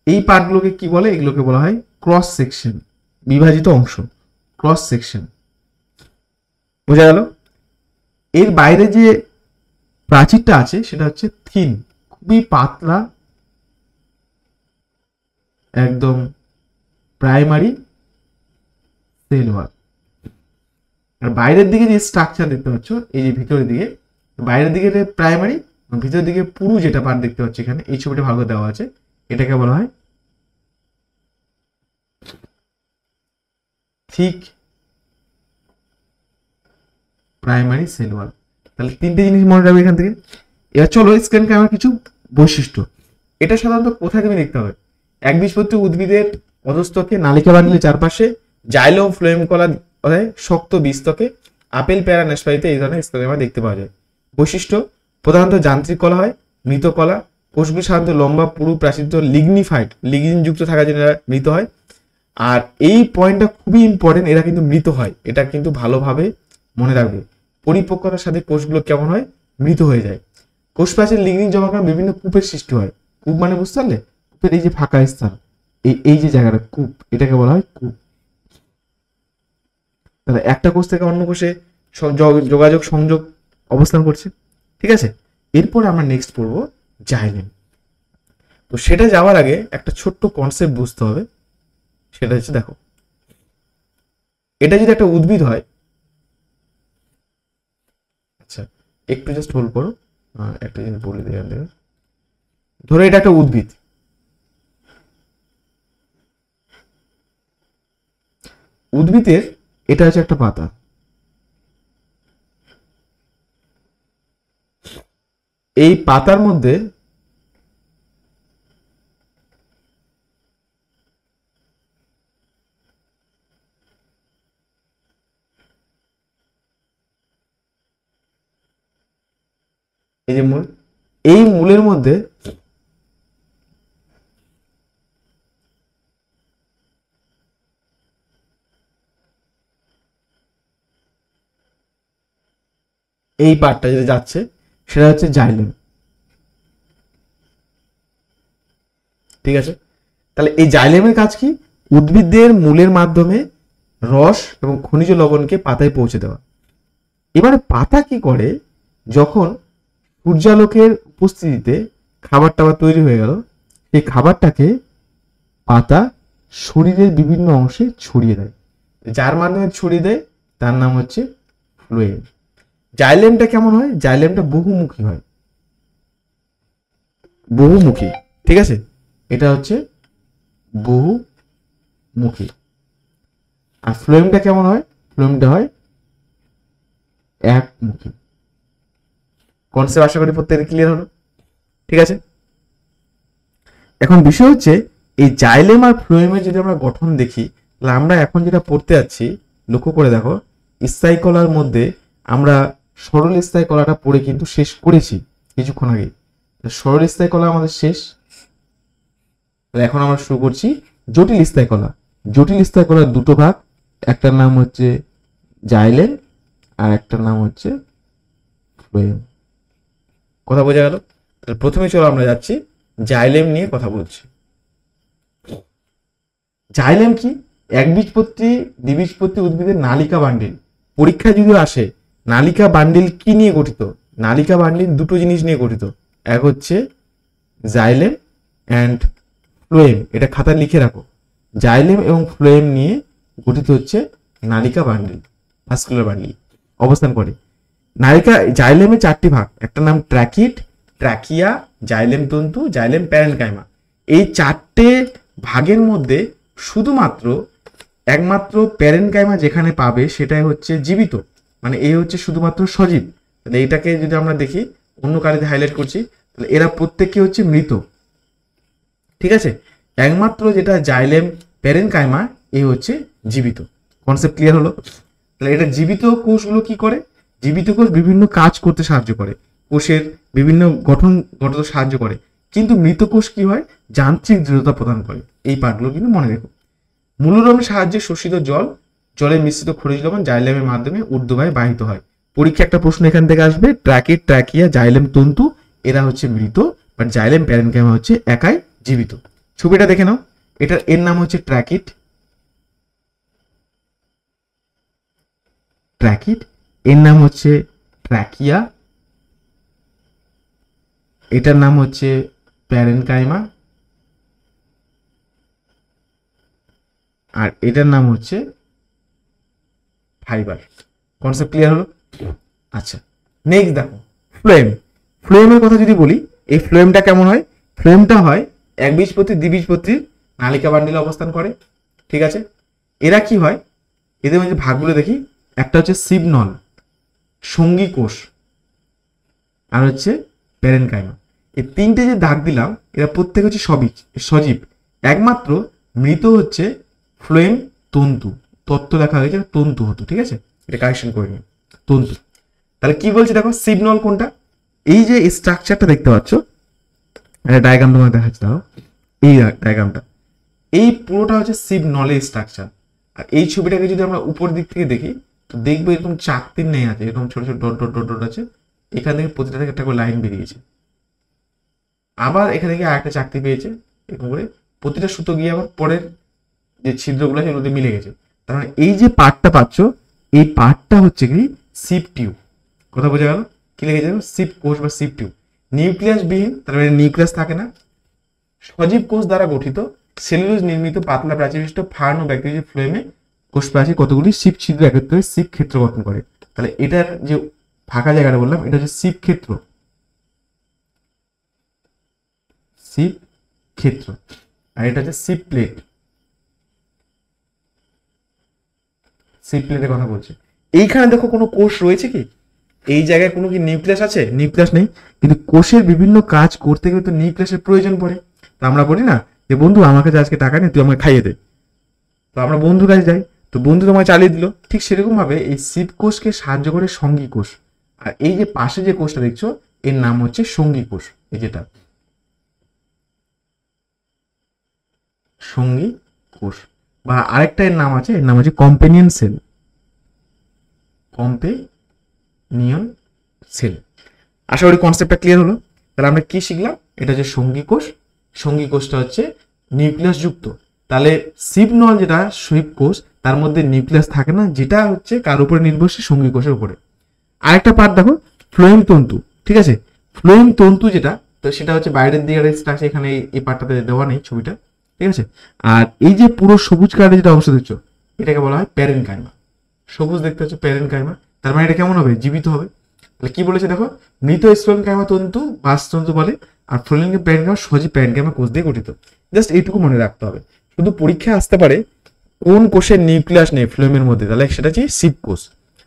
এই পার্টগুলোকে কি বলে? এগুলোকে বলা হয় ক্রস সেকশন, বিভাজিত অংশ, ক্রস সেকশন। বোঝা গেল? এর বাইরে যে প্রাচীরটা আছে সেটা হচ্ছে থিন, খুবই পাতলা, একদম প্রাইমারি সেল ওয়াল। আর বাইরের দিকে যে স্ট্রাকচার দেখতে পাচ্ছ, এই যে ভিতরের দিকে, বাইরের দিকে প্রাইমারি, ভিতরের দিকে পুরু যেটা পার্ট দেখতে পাচ্ছ এখানে, এই ছবিটা ভালো দেওয়া আছে, এটাকে বলা হয় থিক প্রাইমারি সেল ওয়াল। তাহলে তিনটে জিনিস মনে রাখবে এখান থেকে। এবার চলো স্ক্লেরেনকাইমার কিছু বৈশিষ্ট্য। এটা সাধারণত কোথায় তুমি দেখতে হবে? একবীজপত্রী উদ্ভিদের অধস্তকে নালিকা বান্ডিলের চারপাশে, জাইলো ফ্লোয়েম কলা শক্ত বীজতকে, আপেল, পেয়ারা, নাশপাতিতে এই ধরনের স্ক্লেরেনকাইমা দেখতে পাওয়া যায়। বৈশিষ্ট্য: প্রধানত যান্ত্রিক কলা হয়, মৃত কলা, কোষগুলি সাধারণত লম্বা, পুরু, প্রাচীর, লিগনিফাইড, লিগনিন যুক্ত থাকার জন্য এরা মৃত হয়। আর এই পয়েন্টটা খুবই ইম্পর্টেন্ট, এরা কিন্তু মৃত হয়, এটা কিন্তু ভালোভাবে মনে রাখবে। পরিপক্কতার সাথে কোষগুলো কেমন হয়? মৃত হয়ে যায়। কোষ প্রাচীর লিগনিন জমা কারণে বিভিন্ন কূপের সৃষ্টি হয়। কূপ মানে বুঝতে পারলে? কূপের এই যে ফাঁকা স্থান, এই যে জায়গাটা কূপ, এটাকে বলা হয় কূপ। তাহলে একটা কোষ থেকে অন্য কোষে যোগাযোগ সংযোগ অবস্থান করছে। ঠিক আছে, এরপরে আমরা নেক্সট পড়বো জাইলেম। তো সেটা যাওয়ার আগে একটা ছোট্ট কনসেপ্ট বুঝতে হবে, সেটা হচ্ছে দেখো, এটা যদি একটা উদ্ভিদ হয়, আচ্ছা একটু জাস্ট হোল্ড করো, একটা জিনিস বলে দেওয়া দেবে। ধরো এটা একটা উদ্ভিদ, উদ্ভিদের এটা হচ্ছে একটা পাতা, এই পাতার মধ্যে এই যে মূল, এই মূলের মধ্যে এই পার্টটা যেটা যাচ্ছে সেটা হচ্ছে জাইলেম। ঠিক আছে, তাহলে এই জাইলেমের কাজ কি? উদ্ভিদের মূলের মাধ্যমে রস এবং খনিজ লবণকে পাতায় পৌঁছে দেওয়া। এবারে পাতা কি করে? যখন সূর্যালোকের উপস্থিতিতে খাবার টাবার তৈরি হয়ে গেল, এই খাবারটাকে পাতা শরীরের বিভিন্ন অংশে ছড়িয়ে দেয়। যার মাধ্যমে ছড়িয়ে দেয় তার নাম হচ্ছে ফ্লোয়েম। জাইলেমটা কেমন হয়? জাইলেমটা বহুমুখী হয়, বহুমুখী। ঠিক আছে, এটা হচ্ছে বহুমুখী। আর ফ্লোয়েমটা কেমন হয়? ফ্লোয়েমটা হয় একমুখী। কনসেপ্ট আশা করি প্রত্যেকের ক্লিয়ার হলো। ঠিক আছে, এখন বিষয় হচ্ছে এই জাইলেম আর ফ্লোয়েমের যদি আমরা গঠন দেখি, তাহলে আমরা এখন যেটা পড়তে যাচ্ছি, লক্ষ্য করে দেখো, স্থায়ী কলার মধ্যে আমরা সরল স্থায়ী কলাটা পড়ে কিন্তু শেষ করেছি কিছুক্ষণ আগে। সরল স্থায়ী কলা আমাদের শেষ, তাহলে এখন আমরা শুরু করছি জটিল স্তয় কলা। জটিল স্তয় কলার দুটো ভাগ, একটার নাম হচ্ছে জাইলেম আর একটার নাম হচ্ছে ফ্লোয়েম। কথা বোঝা গেল? তাহলে প্রথমে চলো আমরা যাচ্ছি জাইলেম নিয়ে কথা বলছি। জাইলেম কি? একবীজপত্রী দ্বিবীজপত্রী উদ্ভিদের নালিকা বান্ডিল। পরীক্ষা যদি আসে নালিকা বান্ডিল কি নিয়ে গঠিত? নালিকা বান্ডিল দুটো জিনিস নিয়ে গঠিত, এক হচ্ছে জাইলেম অ্যান্ড ফ্লোয়েম। এটা খাতা লিখে রাখো, জাইলেম এবং ফ্লোয়েম নিয়ে গঠিত হচ্ছে নালিকা বান্ডিল, ভাস্কুলার বান্ডিল অবস্থান করে। নালিকা জাইলেমে চারটি ভাগ, একটা নাম ট্র্যাকিড, ট্র্যাকিয়া, জাইলেম তন্তু, জাইলেম প্যারেনকাইমা। এই চারটে ভাগের মধ্যে শুধুমাত্র একমাত্র প্যারেনকাইমা যেখানে পাবে সেটাই হচ্ছে জীবিত, মানে এই হচ্ছে শুধুমাত্র সজীব। তাহলে এইটাকে যদি আমরা দেখি অন্য কালিতে হাইলাইট করছি, তাহলে এরা প্রত্যেককে হচ্ছে মৃত। ঠিক আছে, একমাত্র যেটা জাইলেম প্যারেনকাইমা এই হচ্ছে জীবিত। কনসেপ্ট ক্লিয়ার হলো? তাহলে এটা জীবিত কোষগুলো কি করে? জীবিত কোষ বিভিন্ন কাজ করতে সাহায্য করে, কোষের বিভিন্ন গঠন ঘটাতে সাহায্য করে, কিন্তু মৃত কোষ কি হয়? যান্ত্রিক দৃঢ়তা প্রদান করে। এই পার্টগুলো কিন্তু মনে রেখো। মূলরমের সাহায্যে শোষিত জলে মিশ্রিত খনিজ লবণ জাইলেমের মাধ্যমে ঊর্ধ্ববাহে বাহিত হয়। পরীক্ষা একটা প্রশ্ন এখান থেকে আসবে, ট্র্যাকিড, ট্র্যাকিয়া, জাইলেম তন্তু এরা হচ্ছে মৃত, বাট জাইলেম প্যারেনকাইমা হচ্ছে একাই জীবিত। ছবিটা দেখে নাও, এটার এর নাম হচ্ছে ট্র্যাকিড, ট্র্যাকিড, এর নাম হচ্ছে ট্র্যাকিয়া, এটার নাম হচ্ছে প্যারেনকাইমা, আর এটার নাম হচ্ছে ফাইবার। কনসেপ্ট ক্লিয়ার হলো? আচ্ছা, নেক্সট দেখো ফ্লোয়েম। ফ্লোয়েমের কথা যদি বলি, এই ফ্লোয়েমটা কেমন হয়? ফ্লোয়েমটা হয় একবীজপত্রী দ্বিবীজপত্রীর নালিকা বান্ডিলে অবস্থান করে। ঠিক আছে, এরা কি হয়? এদের মধ্যে ভাগগুলো দেখি, একটা হচ্ছে সিবনল, সঙ্গী কোষ, আর হচ্ছে প্যারেনকাইমা। এই তিনটে যে দাগ দিলাম এরা প্রত্যেক হচ্ছে সজীব, একমাত্র মৃত হচ্ছে ফ্লোয়েম তন্তু। তত্ত্ব লেখা হয়েছে তন্তু হতো। ঠিক আছে, এটা কারেকশন করে নিই, তন্তু। তাহলে কি বলছে দেখো, সিবনল কোনটা? এই যে স্ট্রাকচারটা দেখতে পাচ্ছ, একটা ডায়াগ্রাম তোমাকে দেখাচ্ছি, দাও এই ডায়াগ্রামটা, এই পুরোটা হচ্ছে সিবনলের স্ট্রাকচার। আর এই ছবিটাকে যদি আমরা উপর দিক থেকে দেখি তো দেখবো এরকম চাকতির নেই আছে, এরকম ছোট ছোট ডট ডট ডট ডট আছে, এখান থেকে প্রতিটা থেকে একটা করে লাইন বেরিয়েছে, আবার এখান থেকে আরেকটা চাকতি পেয়েছে, এরকম করে প্রতিটা সুতো গিয়ে আবার পরের যে ছিদ্রগুলো আছে ওগুলোতে মিলে গেছে। তার মানে এই যে পার্টটা পাচ্ছ, এই পার্টটা হচ্ছে কি সিপ টিউব। কথা বোঝা গেল? কি লিখে যাবে? সিপ কোষ বা সিপ টিউব। নিউক্লিয়াস বিহীন, তার মানে নিউক্লিয়াস থাকে না, সজীব কোষ দ্বারা গঠিত, সেলুলোজ নির্মিত পাতলা প্রাচীরবিশিষ্ট ফার্ন ও ব্যাকটেরিয়া ফ্লোয়েমে কোষ প্রাচীর কতগুলি সিপ ছিদ্র একত্রে সিপ ক্ষেত্র গঠন করে। তাহলে এটার যে ফাঁকা জায়গাটা বললাম এটা হচ্ছে সিপ ক্ষেত্র, সিপ ক্ষেত্র, আর এটা হচ্ছে সিপ প্লেট। সিপ প্লেটের কথা বলছে। এইখানে দেখো কোনো কোষ রয়েছে কি? এই জায়গায় কোনো কি নিউক্লিয়াস আছে? নিউক্লিয়াস নেই, কিন্তু কোষের বিভিন্ন কাজ করতে গেলে তো নিউক্লিয়াসের প্রয়োজন পড়ে। তো আমরা বলি না যে বন্ধু আমার কাছে আজকে টাকা নেই, তুই আমাকে খাইয়ে দে, তো আমরা বন্ধুর কাছে যাই, তো বন্ধু তোমায় চালিয়ে দিল। ঠিক সেরকম ভাবে এই সিপ কোষকে সাহায্য করে সঙ্গী কোষ। আর এই যে পাশে যে কোষটা দেখছো এর নাম হচ্ছে সঙ্গী কোষ। এই যেটা সঙ্গী কোষ, বা আরেকটা এর নাম আছে, এর নাম হচ্ছে কম্পেনিয়ন সেল, কম্পেনিয়ন সেল। আশা করি কনসেপ্টটা ক্লিয়ার হলো। তাহলে আমরা কি শিখলাম? এটা হচ্ছে সঙ্গী কোষ, সঙ্গী কোষটা হচ্ছে নিউক্লিয়াস যুক্ত। তাহলে সিবনল যেটা সুইপ কোষ তার মধ্যে নিউক্লিয়াস থাকে না, যেটা হচ্ছে কার উপরে নির্ভরশীল? সঙ্গী কোষের উপরে। আরেকটা পার্ট দেখো ফ্লোয়েম তন্তু। ঠিক আছে, ফ্লোয়েম তন্তু যেটা, তো সেটা হচ্ছে বাইরের দিকে স্ট্রাকচার, এখানে এই পার্টটাতে দেওয়া নেই ছবিটা। ঠিক আছে, আর এই যে পুরো সবুজ কালারের যেটা অংশ দেখছো এটাকে বলা হয় প্যারেনকাইমা। সবুজ দেখতে হচ্ছে প্যারেনকাইমা, তার মানে এটা কেমন হবে? জীবিত হবে। তাহলে কি বলেছে দেখো, মৃত স্পেরেনকাইমা তন্তু বাসতন্তু বলে, আর ফ্লোয়েম প্যারেনকাইমা সজীব প্যারেনকাইমা কোষ দিয়ে গঠিত। জাস্ট এইটুকু মনে রাখতে হবে। শুধু পরীক্ষায় আসতে পারে কোন কোষের নিউক্লিয়াস নেই ফ্লোয়েমের মধ্যে, তাহলে সেটা হচ্ছে শিব কোষ।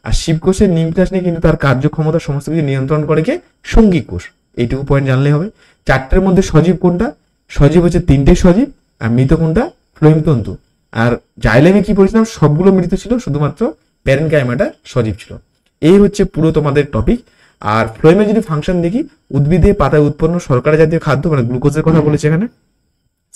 আর শিব কোষের নিউক্লিয়াস নেই কিন্তু তার কার্যক্ষমতা সমস্ত কিছু নিয়ন্ত্রণ করে কে? সঙ্গী কোষ। এইটুকু পয়েন্ট জানলেই হবে। চারটের মধ্যে সজীব কোনটা? সজীব হচ্ছে তিনটে সজীব, আর মৃত কোনটা? ফ্লোয়েম তন্তু। আর জাইলেমে কি বলেছিলাম? সবগুলো মৃত ছিল, শুধুমাত্র প্যারেনকাইমাটা সজীব ছিল। এই হচ্ছে পুরো তোমাদের টপিক। আর ফ্লোয়েমে যদি ফাংশন দেখি, উদ্ভিদে পাতায় উৎপন্ন শর্করা জাতীয় খাদ্য, মানে গ্লুকোজের কথা বলেছে এখানে,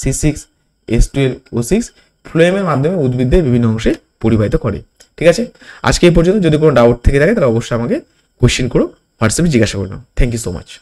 C6H12O6 ফ্লোয়েমের মাধ্যমে উদ্ভিদের বিভিন্ন অংশে পরিবাহিত করে। ঠিক আছে, আজকে এই পর্যন্ত। যদি কোনো ডাউট থেকে থাকে তাহলে অবশ্যই আমাকে কোয়েশ্চেন করো, হোয়াটসঅ্যাপে জিজ্ঞাসা করে নাও। Thank you so much.